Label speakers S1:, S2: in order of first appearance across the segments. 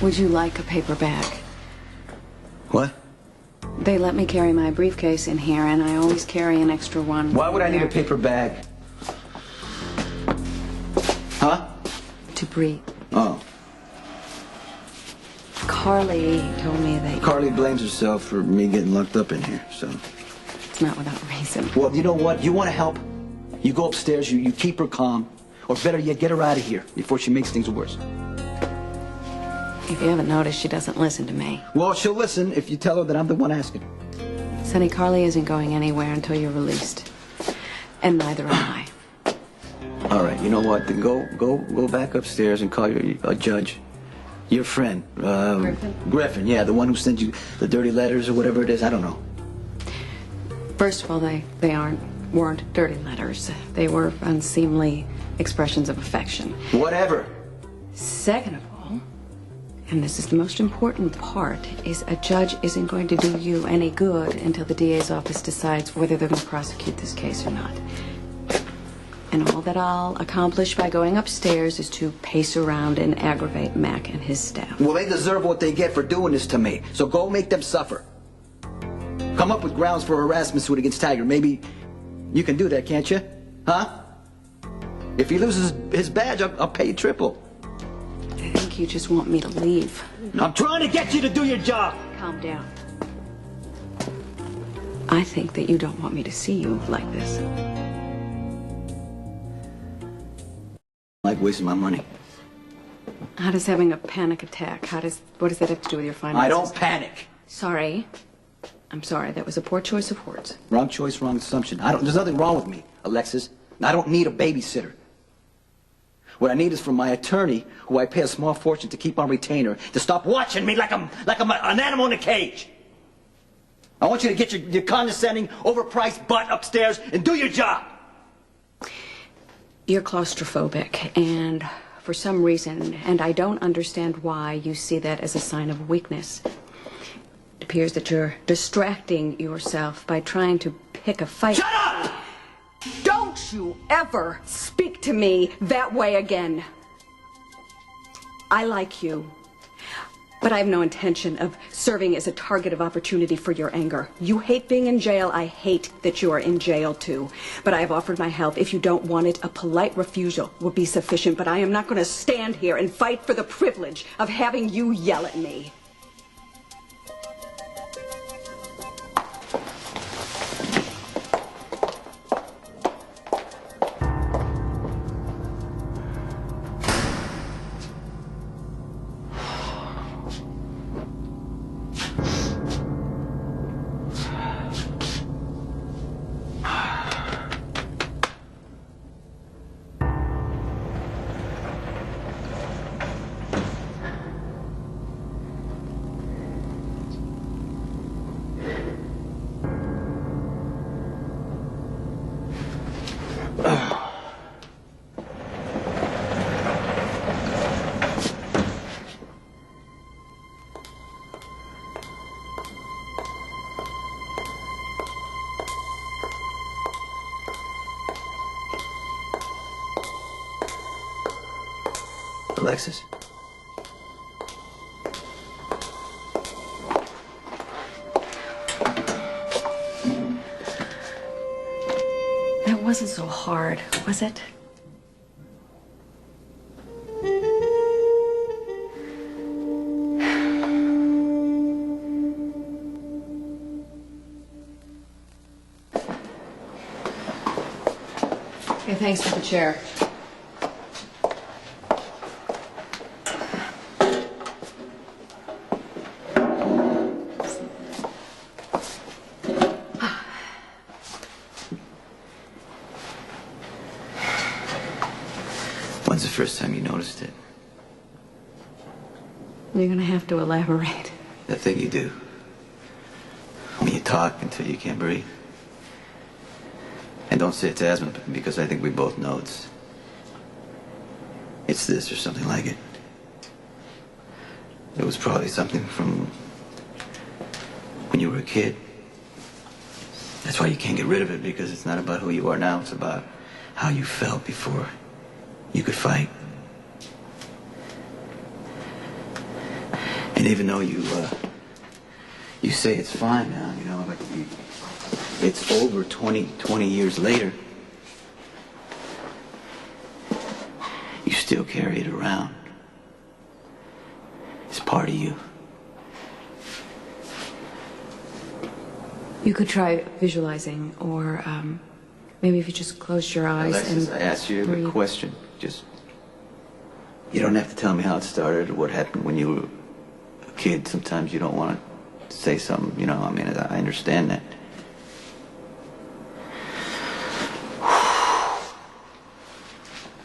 S1: Would you like a paper bag?
S2: What?
S1: They let me carry my briefcase in here, and I always carry an extra one.
S2: Why would I need a paper bag? Huh?
S1: To breathe.
S2: Oh.
S1: Carly told me that...
S2: Carly blames herself for me getting locked up in here, so...
S1: It's not without reason.
S2: Well, you know what? You want to help? You go upstairs, you keep her calm. Or better yet, get her out of here before she makes things worse.
S1: If you haven't noticed, she doesn't listen to me.
S2: Well, she'll listen if you tell her that I'm the one asking.
S1: Sonny, Carly isn't going anywhere until you're released. And neither am I.
S2: All right, you know what? Then go back upstairs and call your judge. Your friend.
S1: Griffin?
S2: Griffin, yeah, the one who sent you the dirty letters or whatever it is. I don't know.
S1: First of all, they weren't dirty letters. They were unseemly expressions of affection.
S2: Whatever.
S1: Second of all, and this is the most important part, is a judge isn't going to do you any good until the DA's office decides whether they're going to prosecute this case or not. And all that I'll accomplish by going upstairs is to pace around and aggravate Mac and his staff.
S2: Well, they deserve what they get for doing this to me. So go make them suffer. Come up with grounds for harassment suit against Tiger. Maybe you can do that, can't you? Huh? If he loses his badge, I'll pay you triple.
S1: I think you just want me to leave.
S2: I'm trying to get you to do your job.
S1: Calm down. I think that you don't want me to see you like this.
S2: I like wasting my money.
S1: How does having a panic attack, what does that have to do with your finances?
S2: I don't panic.
S1: Sorry. I'm sorry, that was a poor choice of words.
S2: Wrong choice, wrong assumption. There's nothing wrong with me, Alexis. I don't need a babysitter. What I need is for my attorney, who I pay a small fortune to keep on retainer, to stop watching me like I'm an animal in a cage. I want you to get your condescending, overpriced butt upstairs and do your job.
S1: You're claustrophobic, and for some reason, and I don't understand why, you see that as a sign of weakness. It appears that you're distracting yourself by trying to pick a fight.
S2: Shut up!
S1: Don't you ever speak to me that way again. I like you, but I have no intention of serving as a target of opportunity for your anger. You hate being in jail. I hate that you are in jail, too. But I have offered my help. If you don't want it, a polite refusal would be sufficient. But I am not going to stand here and fight for the privilege of having you yell at me.
S2: Alexis?
S1: That wasn't so hard, was it? Okay, thanks for the chair.
S2: When's the first time you noticed it?
S1: You're gonna have to elaborate.
S2: That thing you do. When you talk until you can't breathe. And don't say it's asthma, because I think we both know it's this or something like it. It was probably something from when you were a kid. That's why you can't get rid of it, because it's not about who you are now. It's about how you felt before you could fight. And even though you say it's fine now, you know, but it's over 20 years later, you still carry it around. It's part of you.
S1: You could try visualizing, or maybe if you just closed your eyes.
S2: Alexis, I asked you a question. You don't have to tell me how it started or what happened when you were a kid. Sometimes you don't want to say something, you know, I mean, I understand that.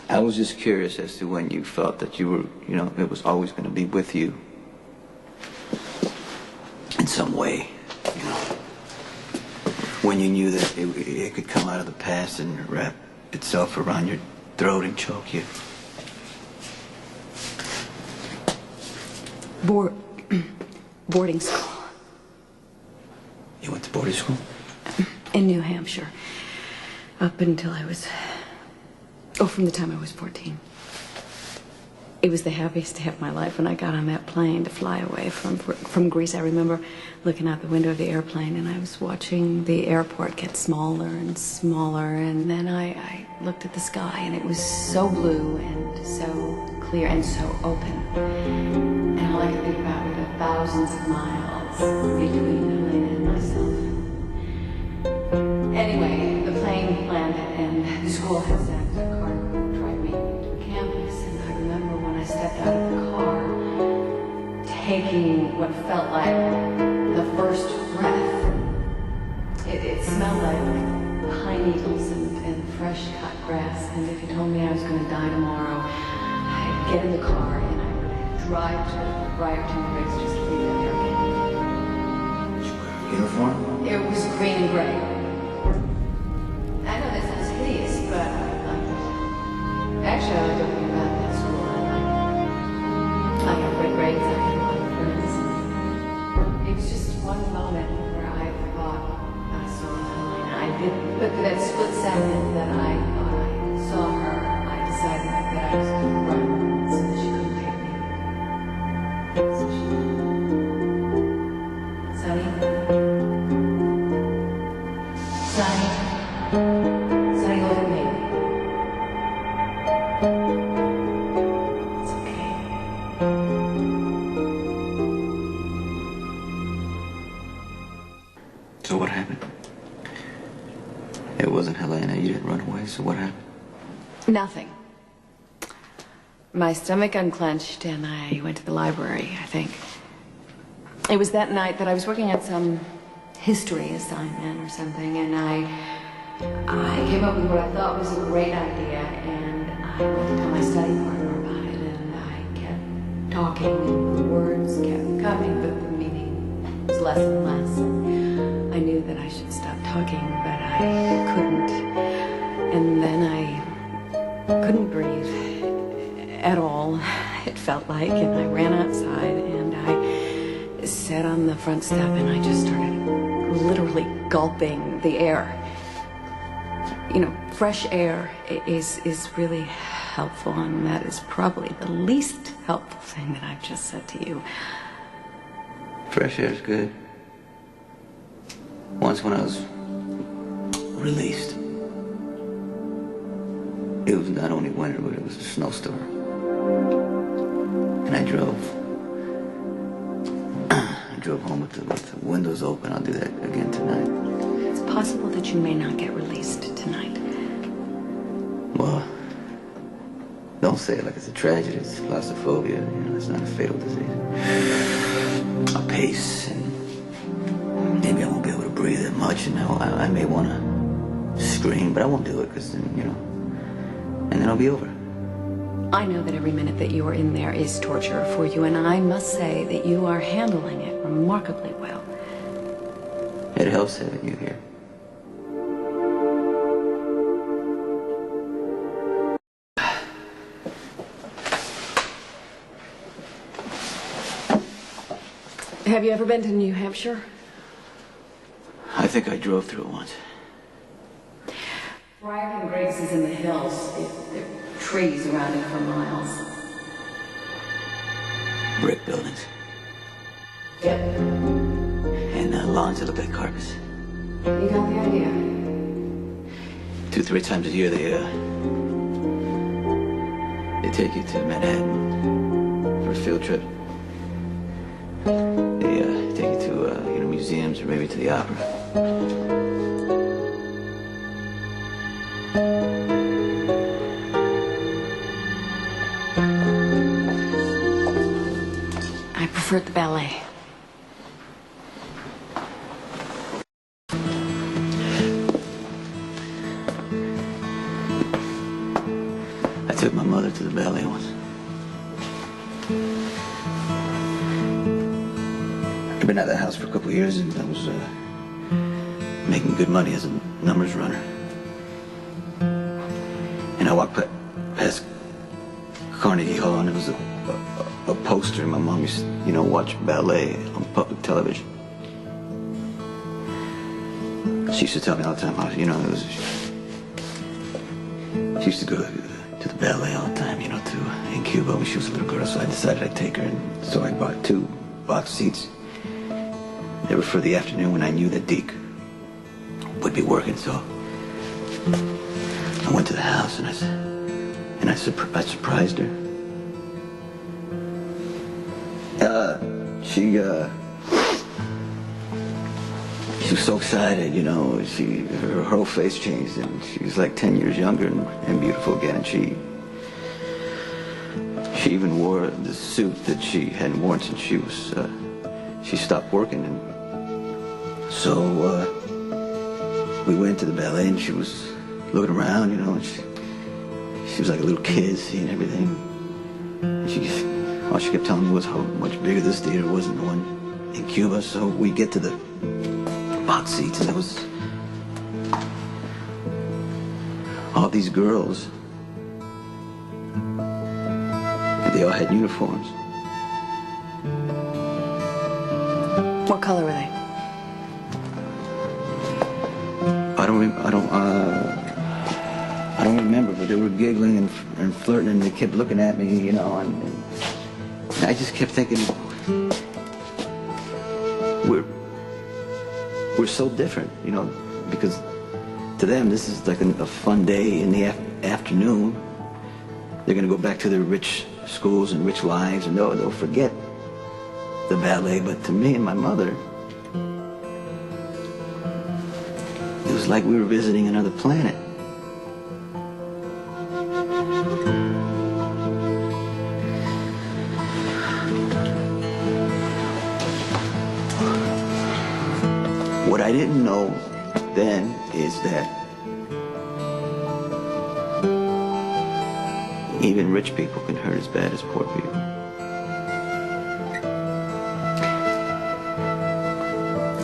S2: I was just curious as to when you felt that you were, you know, it was always going to be with you in some way, you know. When you knew that it could come out of the past and wrap itself around your throat and choke you.
S1: Boarding school.
S2: You went to boarding school?
S1: In New Hampshire. Up until I was... from the time I was 14. It was the happiest day of my life when I got on that plane to fly away from Greece. I remember looking out the window of the airplane, and I was watching the airport get smaller and smaller, and then I looked at the sky, and it was so blue and so clear and so open. And all I could think about were the thousands of miles between Helena and myself. Anyway, the plane landed, and the school had sent a car to drive me to the campus, and I remember when I stepped out of the car, taking what felt like the first breath. It smelled like pine needles and fresh cut grass, and if you told me I was going to die tomorrow, I'd get in the car and I would drive to Briarton Briggs just to leave that airplane.
S2: Did you wear a uniform?
S1: It was green and gray. I know this is hideous, but I liked it. Actually, I liked everything about that school. I had great grades, I had a lot of friends. It was just one moment where I thought I saw Helena. I didn't, but for that split second that I thought I saw her, I decided that I was going to run so that she couldn't take me. So she did. Sonny? Sonny? Sonny, look at me. It's okay.
S2: So what happened? It wasn't Helena. You didn't run away, so what happened?
S1: Nothing. My stomach unclenched and I went to the library, I think. It was that night that I was working on some history assignment or something, and I came up with what I thought was a great idea, and I went to tell my study partner about it, and I kept talking, and the words kept coming, but the meaning was less and less. I knew that I should stop talking, but I couldn't. And then I couldn't breathe at all, it felt like, and I ran outside, and I sat on the front step, and I just started literally gulping the air. You know, fresh air is really helpful, and that is probably the least helpful thing that I've just said to you.
S2: Fresh air's good. Once when I was released, it was not only winter, but it was a snowstorm. And I drove home with the windows open. I'll do that again tonight.
S1: It's possible that you may not get released tonight.
S2: Well, don't say it like it's a tragedy. It's claustrophobia. You know, it's not a fatal disease. A pace, and maybe I won't be able to breathe that much, and I may want to scream, but I won't do it, because then, you know, and then it'll be over.
S1: I know that every minute that you are in there is torture for you, and I must say that you are handling it remarkably well.
S2: It helps having you here.
S1: Have you ever been to New Hampshire?
S2: I think I drove through it once.
S1: Briarton Briggs is in the hills. There are trees around it for miles.
S2: Brick buildings.
S1: Yep.
S2: And lawns that look like carpets.
S1: You got the idea.
S2: 2-3 times a year they take you to Manhattan for a field trip. They take you to museums or maybe to the opera.
S1: I preferred the ballet.
S2: I took my mother to the ballet once. I'd been at that house for a couple of years, and I was making good money as a numbers runner. And I walked past Carnegie Hall, and there was a poster, and my mom used to, watch ballet on public television. She used to tell me all the time how, she used to go to the ballet all the time, in Cuba when she was a little girl, so I decided I'd take her, and so I bought 2 box seats. They were for the afternoon when I knew that Deke would be working, so I went to the house and I surprised her. She was so excited, her whole face changed, and she was like 10 years younger and beautiful again, and she even wore the suit that she hadn't worn since she stopped working. And so we went to the ballet, and she was looking around, and she was like a little kid seeing everything. And all she kept telling me was how much bigger this theater was than the one in Cuba. So we get to the box seats, and there was all these girls, and they all had uniforms.
S1: What color were they?
S2: I don't remember, but they were giggling and flirting, and they kept looking at me, and I just kept thinking, we're so different, because to them this is like a fun day in the afternoon. They're going to go back to their rich schools and rich lives, and they'll forget the ballet. But to me and my mother, it was like we were visiting another planet. What I didn't know then is that even rich people can hurt as bad as poor people.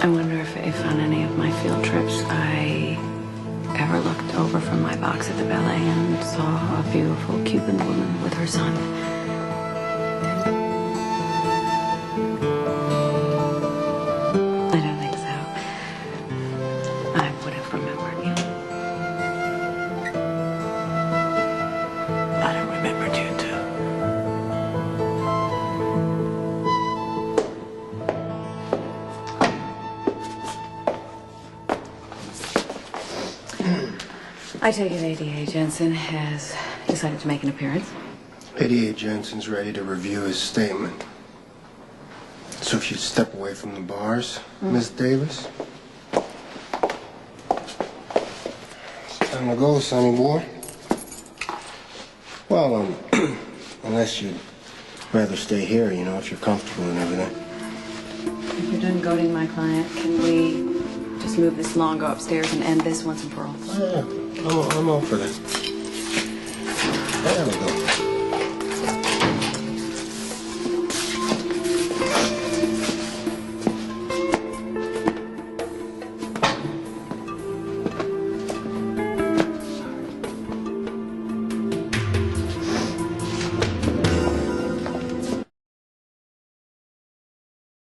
S1: I wonder if on any of my field trips I ever looked over from my box at the ballet and saw a beautiful Cuban woman with her son. I don't think so. I would have remembered you.
S2: I'd have remembered you too.
S1: I take it ADA Jensen has decided to make an appearance.
S3: ADA Jensen's ready to review his statement. So if you'd step away from the bars, Miss Davis. It's time to go, Sonny boy. Well, unless you'd rather stay here, if you're comfortable and everything.
S1: If you're done goading my client, can we just move this along, go upstairs, and end this once and for all?
S3: Oh, yeah. I'm all for that. There we go.